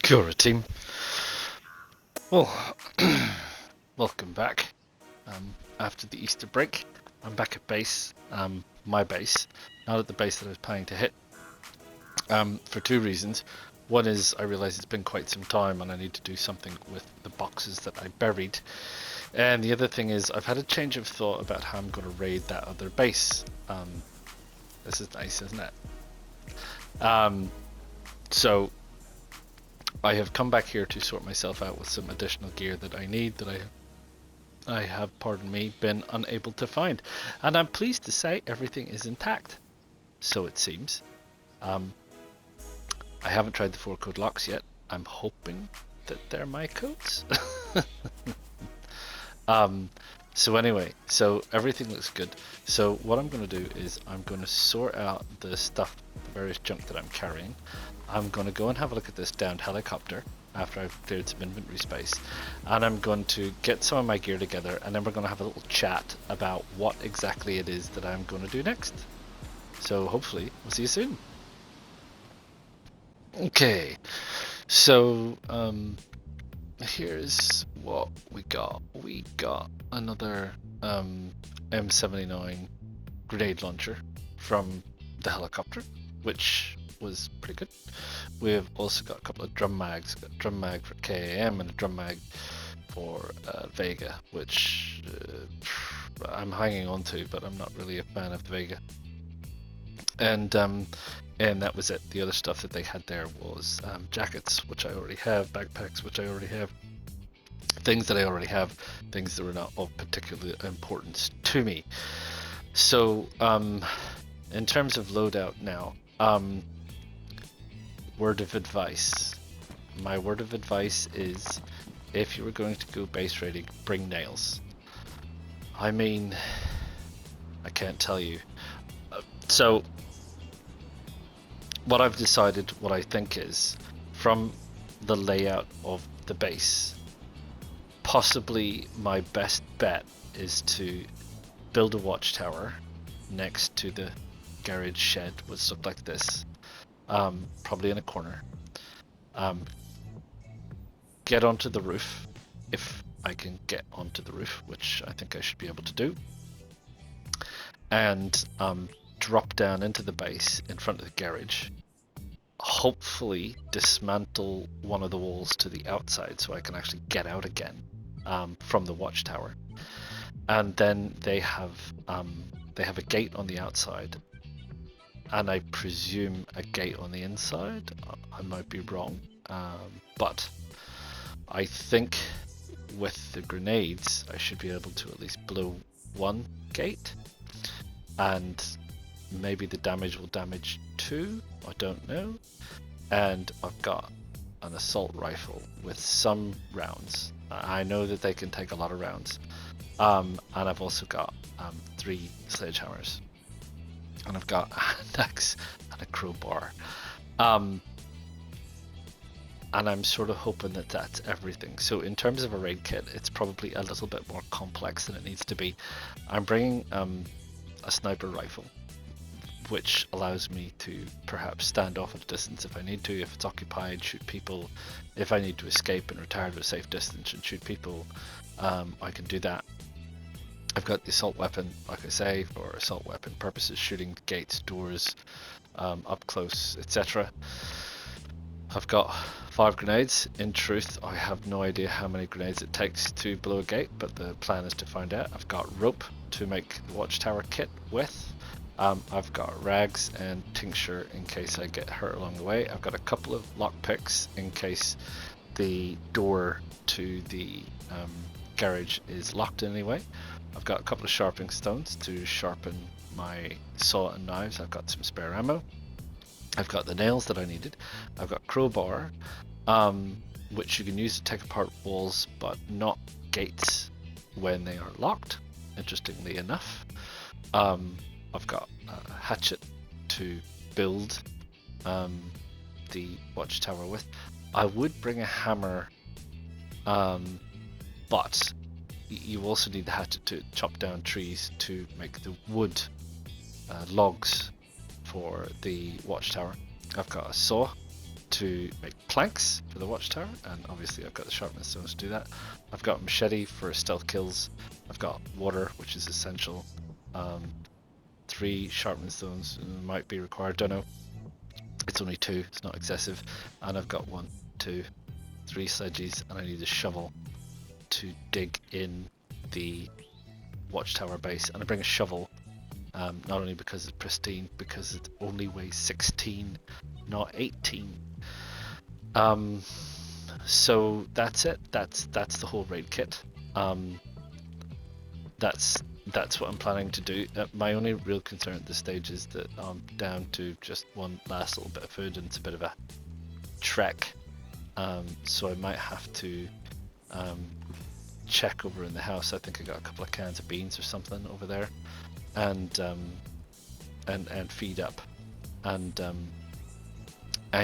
Kia ora, team. Well, welcome back. After the Easter break, I'm back at base, my base, not at the base that I was planning to hit, for two reasons. One is I realize it's been quite some time and I need to do something with the boxes that I buried. And the other thing is I've had a change of thought about how I'm going to raid that other base. This is nice, isn't it? So I have come back here to sort myself out with some additional gear that I need, that I have, pardon me, been unable to find. And I'm pleased to say everything is intact. So it seems. I haven't tried the 4-code locks yet. I'm hoping that they're my codes. So anyway, so everything looks good. So what I'm going to do is I'm going to sort out the stuff, the various junk that I'm carrying. I'm going to go and have a look at this downed helicopter after I've cleared some inventory space, and I'm going to get some of my gear together, and then we're going to have a little chat about what exactly it is that I'm going to do next. So hopefully we'll see you soon. Okay, so here's what we got. We got another M79 grenade launcher from the helicopter, which was pretty good. We've also got a couple of drum mags. Got a drum mag for KAM and a drum mag for Vega, which I'm hanging on to, but I'm not really a fan of the Vega. And that was it. The other stuff that they had there was jackets, which I already have, backpacks, which I already have, things that I already have, things that were not of particular importance to me. So in terms of loadout now, word of advice. My word of advice is, if you were going to go base raiding, bring nails. I mean, I can't tell you. So what I've decided, what I think is, from the layout of the base, possibly my best bet is to build a watchtower next to the garage shed, which looked like this, probably in a corner. Get onto the roof, if I can get onto the roof, which I think I should be able to do, and drop down into the base in front of the garage, hopefully dismantle one of the walls to the outside so I can actually get out again from the watchtower. And then they have a gate on the outside, and I presume a gate on the inside. I might be wrong, but I think with the grenades I should be able to at least blow one gate, and maybe the damage will damage two, I don't know. And I've got an assault rifle with some rounds. I know that they can take a lot of rounds. And I've also got 3 sledgehammers. And I've got an axe and a crowbar. And I'm sort of hoping that that's everything. So in terms of a raid kit, it's probably a little bit more complex than it needs to be. I'm bringing a sniper rifle, which allows me to perhaps stand off at a distance if I need to, if it's occupied, shoot people. If I need to escape and retire to a safe distance and shoot people, I can do that. I've got the assault weapon, like I say, for assault weapon purposes, shooting gates, doors, up close, etc. I've got 5 grenades. In truth, I have no idea how many grenades it takes to blow a gate, but the plan is to find out. I've got rope to make the watchtower kit with. I've got rags and tincture in case I get hurt along the way. I've got a couple of lockpicks in case the door to the garage is locked in any way. I've got a couple of sharpening stones to sharpen my saw and knives. I've got some spare ammo. I've got the nails that I needed. I've got crowbar, which you can use to take apart walls, but not gates when they are locked, interestingly enough. I've got a hatchet to build the watchtower with. I would bring a hammer, but you also need the hatchet to chop down trees to make the wood logs for the watchtower. I've got a saw to make planks for the watchtower, and obviously I've got the sharpening stones to do that. I've got machete for stealth kills. I've got water, which is essential. 3 sharpening stones might be required, don't know. It's only 2, it's not excessive. And I've got 1, 2, 3 sledges, and I need a shovel to dig in the watchtower base. And I bring a shovel, not only because it's pristine, because it only weighs 16, not 18. So that's it. That's the whole raid kit. That's what I'm planning to do. My only real concern at this stage is that I'm down to just one last little bit of food, and it's a bit of a trek. So I might have to check over in the house. I think I got a couple of cans of beans or something over there, and feed up, and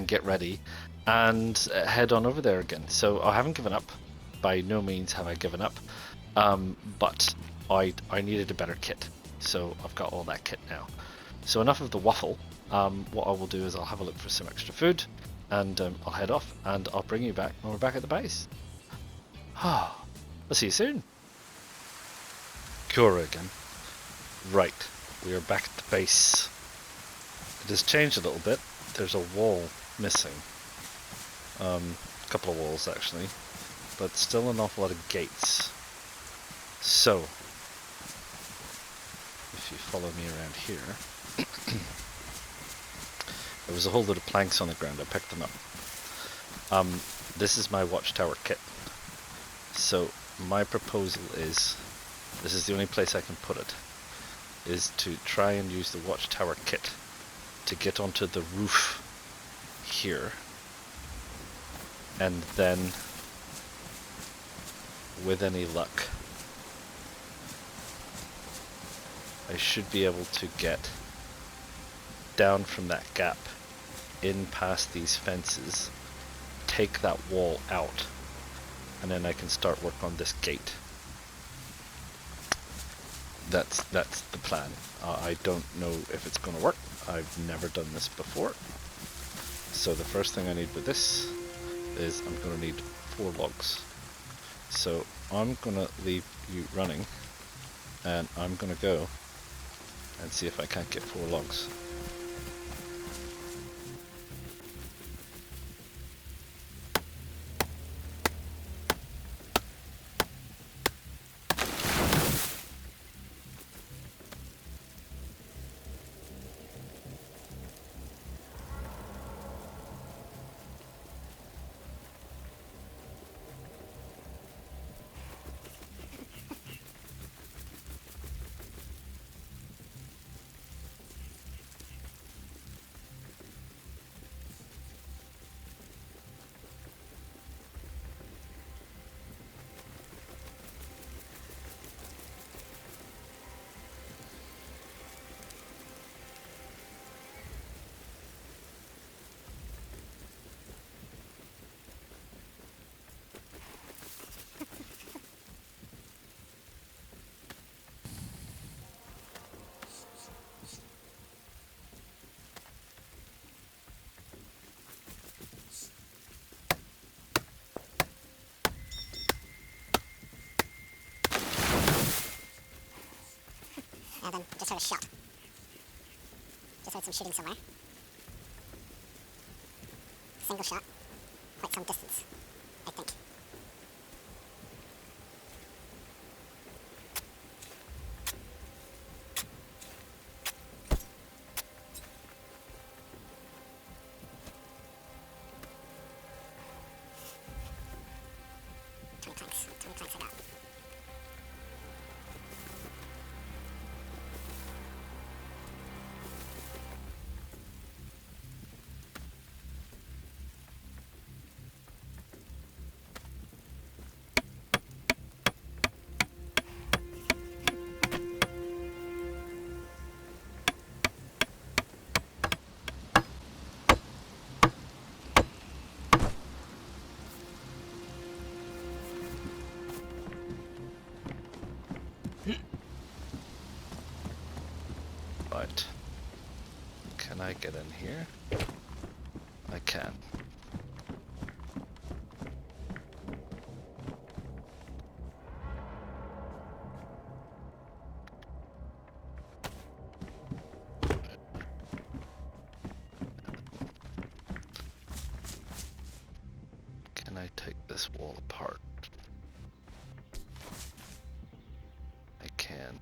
get ready, and head on over there again. So I haven't given up. By no means have I given up. But I needed a better kit, so I've got all that kit now. So enough of the waffle. What I will do is I'll have a look for some extra food, and I'll head off, and I'll bring you back when we're back at the base. I'll see you soon. Krona again. Right, we are back at the base. It has changed a little bit. There's a wall missing. A couple of walls actually, but still an awful lot of gates. So, if you follow me around here, there was a whole load of planks on the ground. I picked them up. This is my watchtower kit. So my proposal is, this is the only place I can put it, is to try and use the watchtower kit to get onto the roof here, and then with any luck I should be able to get down from that gap in past these fences, take that wall out, and then I can start work on this gate. That's the plan. I don't know if it's going to work. I've never done this before. So the first thing I need with this is I'm going to need 4 logs. So I'm going to leave you running, and I'm going to go and see if I can't get 4 logs. And then just heard a shot. Just heard some shooting somewhere. Single shot. Quite some distance, I think. Twenty planks I got. Right. Can I get in here? I can. wall apart. I can.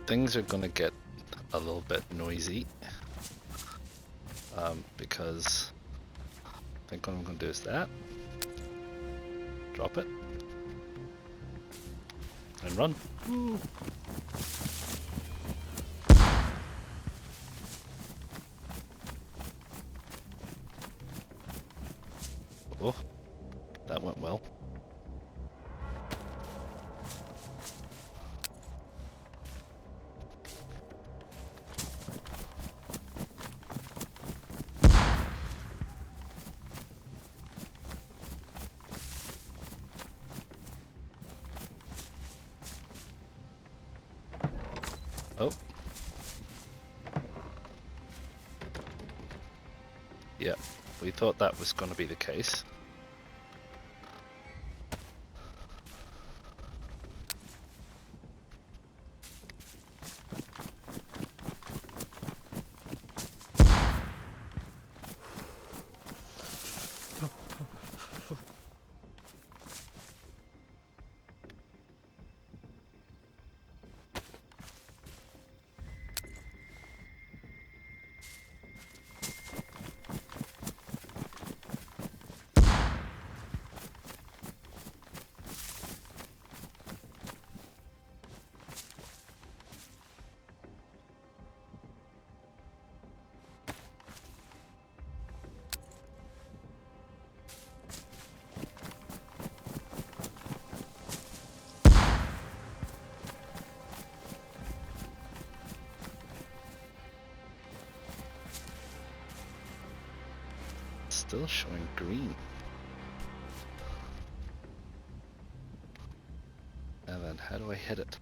Things are gonna get a little bit noisy because I think what I'm gonna do is that, drop it, and run. Woo. Oh, that went well. Oh. Yeah, we thought that was going to be the case. Still showing green. And then how do I hit it?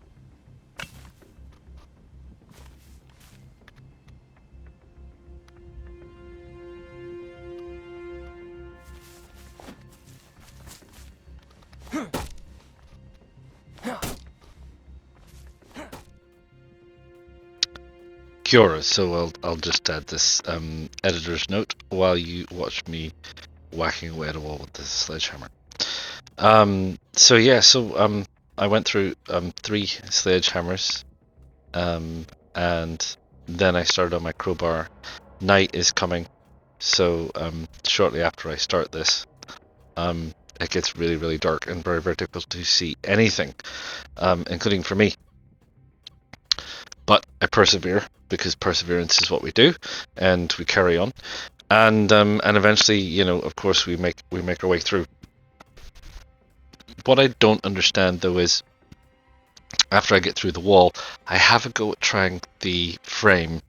Kia ora, so I'll just add this editor's note while you watch me whacking away at a wall with this sledgehammer. So yeah, I went through 3 sledgehammers, and then I started on my crowbar. Night is coming, so shortly after I start this, it gets really, really dark and very, very difficult to see anything, including for me. But I persevere, because perseverance is what we do, and we carry on, and eventually, you know, of course, we make our way through. What I don't understand though is, after I get through the wall, I have a go at trying the frame,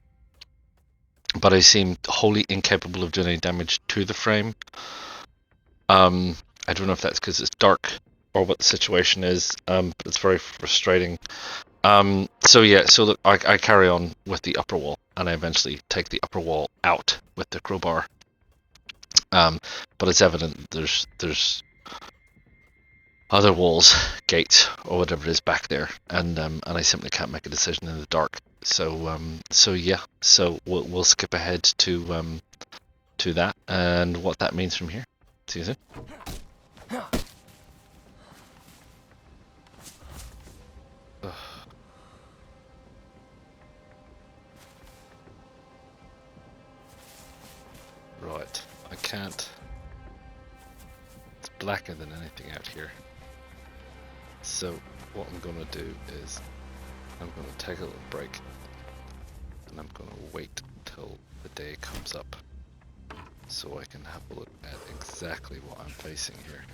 but I seem wholly incapable of doing any damage to the frame. I don't know if that's because it's dark or what the situation is, but it's very frustrating. So look, I carry on with the upper wall, and I eventually take the upper wall out with the crowbar. But it's evident there's other walls, gates, or whatever it is back there, and I simply can't make a decision in the dark. So yeah, so we'll skip ahead to that and what that means from here. See you soon. Ugh. Right, I can't. It's blacker than anything out here. So what I'm gonna do is I'm gonna take a little break and I'm gonna wait till the day comes up so I can have a look at exactly what I'm facing here.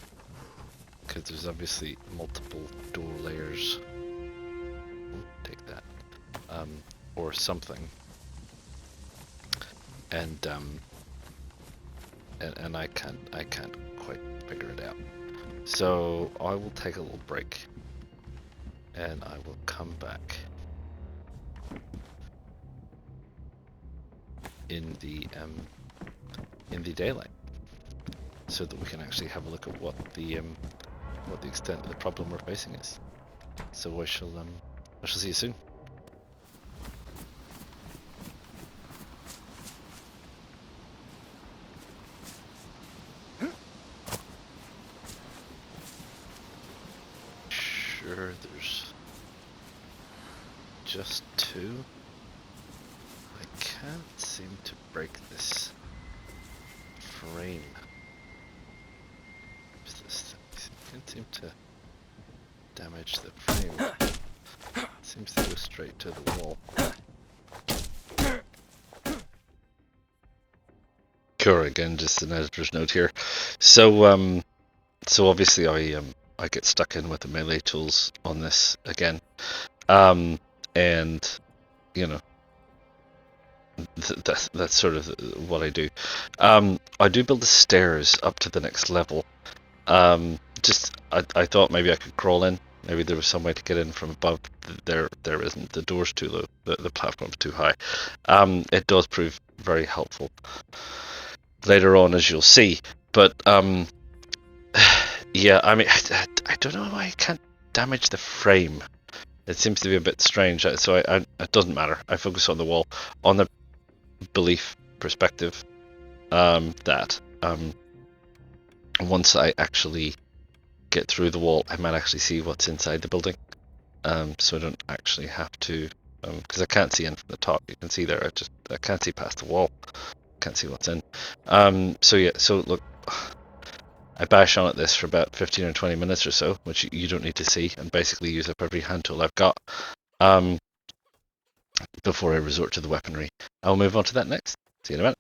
Because there's obviously multiple door layers. Ooh, take that. Or something. And I can't quite figure it out. So I will take a little break and I will come back in the daylight so that we can actually have a look at what the extent of the problem we're facing is. So I shall see you soon. Sure, there's just two. I can't seem to break this frame. What's this thing? I can't seem to damage the frame. It seems to go straight to the wall. Sure, again, just an editor's note here. So so obviously I get stuck in with the melee tools on this again. And you know, that's sort of what I do. I do build the stairs up to the next level. I thought maybe I could crawl in. Maybe there was some way to get in from above. There isn't. The door's too low. The platform's too high. It does prove very helpful later on, as you'll see. But yeah, I mean, I don't know why I can't damage the frame. It seems to be a bit strange. So it doesn't matter. I focus on the wall, on the belief perspective. That once I actually get through the wall, I might actually see what's inside the building. So I don't actually have to, because I can't see in from the top. You can see there. I can't see past the wall. Can't see what's in. So yeah. So look, I bash on at this for about 15 or 20 minutes or so, which you don't need to see, and basically use up every hand tool I've got. Before I resort to the weaponry. I'll move on to that next. See you in a minute.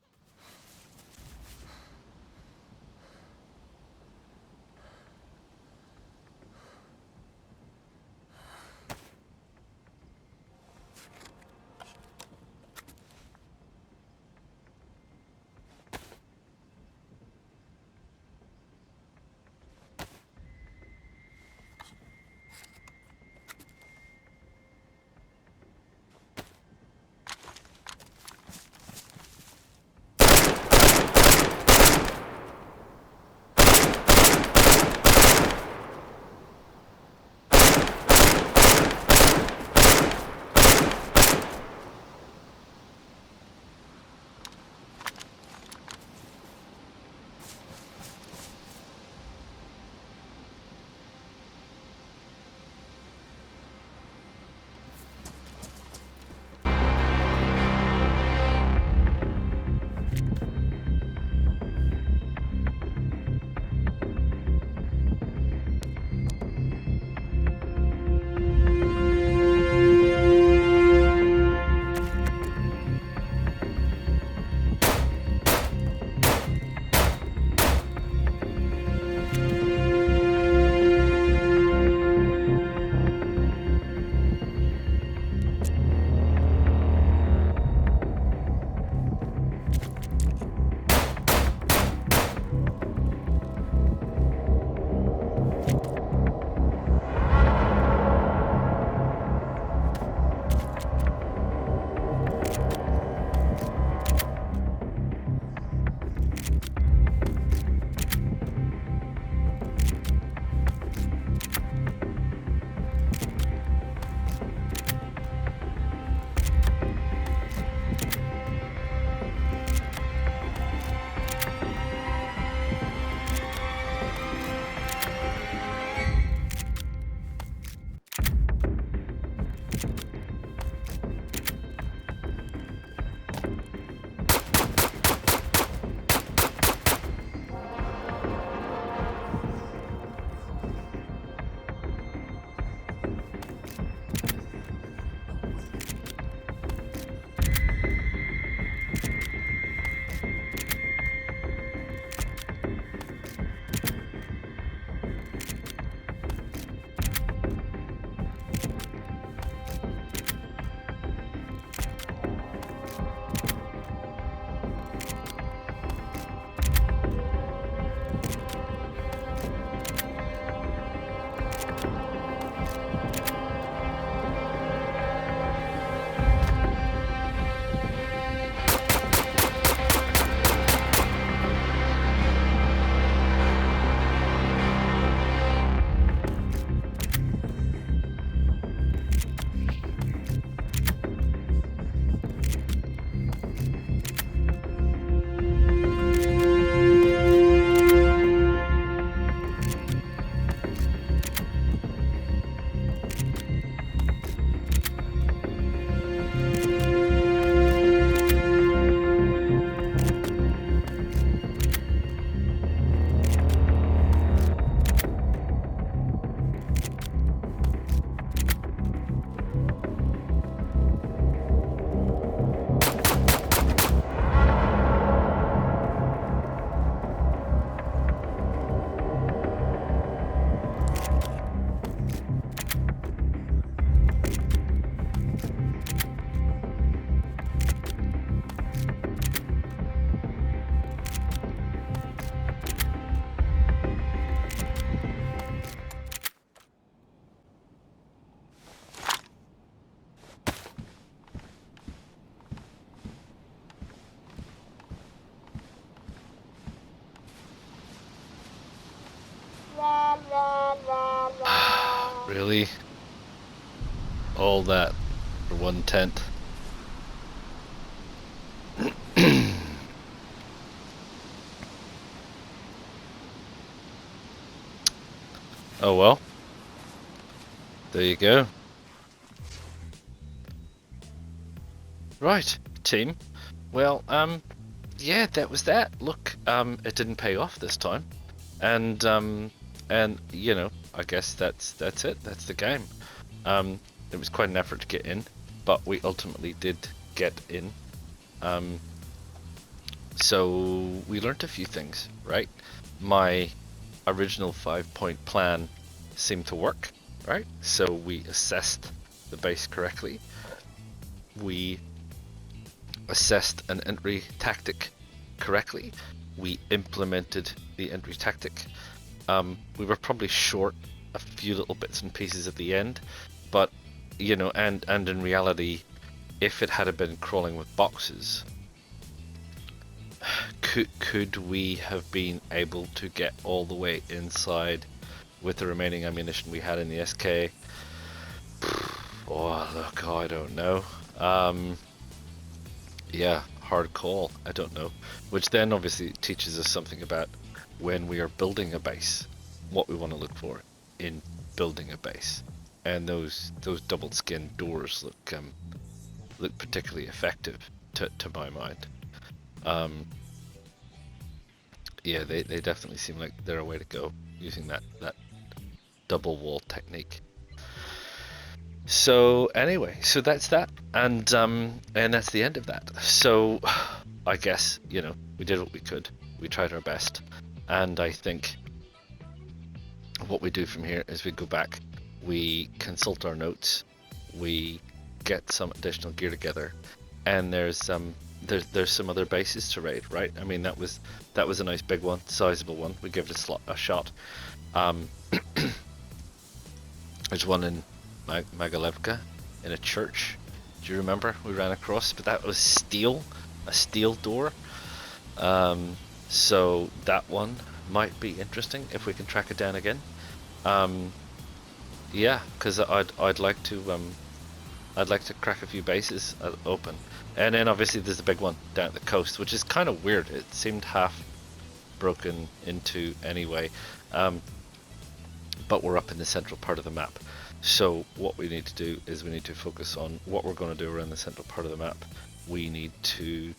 Really? All that for one tent? Oh well. There you go. Right, team. Well, yeah, that was that. Look, it didn't pay off this time, and you know, I guess that's it. That's the game. It was quite an effort to get in, but we ultimately did get in. Um, so we learned a few things, right? My original 5-point plan seemed to work, right? So we assessed the base correctly. We assessed an entry tactic correctly. We implemented the entry tactic. We were probably short a few little bits and pieces at the end, but you know, and in reality, if it had been crawling with boxes, could we have been able to get all the way inside with the remaining ammunition we had in the SK? Oh, look, I don't know. Yeah, hard call. I don't know. Which then obviously teaches us something about when we are building a base, what we want to look for in building a base. And those double skin doors look particularly effective to my mind. Yeah, they definitely seem like they're a way to go using that double wall technique. So anyway, so that's that, and that's the end of that. So I guess, you know, we did what we could. We tried our best, and I think what we do from here is we go back, we consult our notes, we get some additional gear together, and there's some other bases to raid, right? I mean, that was a nice big one, sizable one. We give it a shot. There's one in Magalevka in a church. Do you remember? We ran across, but that was steel, a steel door. So that one might be interesting if we can track it down again. Yeah, because I'd like to crack a few bases open, and then obviously there's the big one down at the coast, which is kind of weird. It seemed half broken into anyway, but we're up in the central part of the map. So what we need to do is we need to focus on what we're going to do around the central part of the map. We need to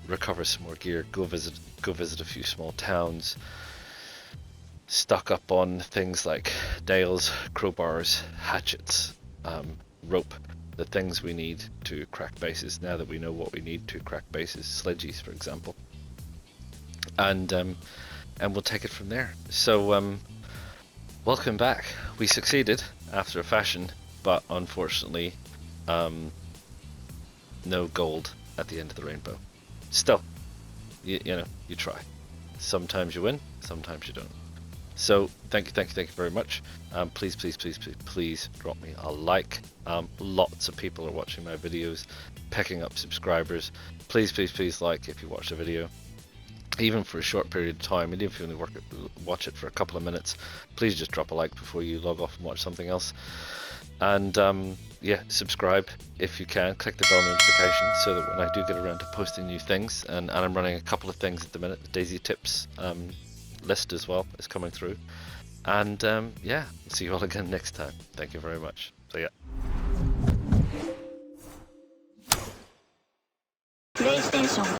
recover some more gear, go visit a few small towns, stock up on things like nails, crowbars, hatchets, rope, the things we need to crack bases now that we know what we need to crack bases, sledges for example, and we'll take it from there. So welcome back. We succeeded after a fashion, but unfortunately no gold at the end of the rainbow. Still, you know, you try. Sometimes you win, sometimes you don't. So thank you very much. Please drop me a like. Lots of people are watching my videos, picking up subscribers. Please like if you watch the video, even for a short period of time, and if you only watch it for a couple of minutes, please just drop a like before you log off and watch something else. And yeah, subscribe if you can. Click the bell notification so that when I do get around to posting new things, and I'm running a couple of things at the minute, the DayZ tips list as well is coming through. And yeah, see you all again next time. Thank you very much. So yeah.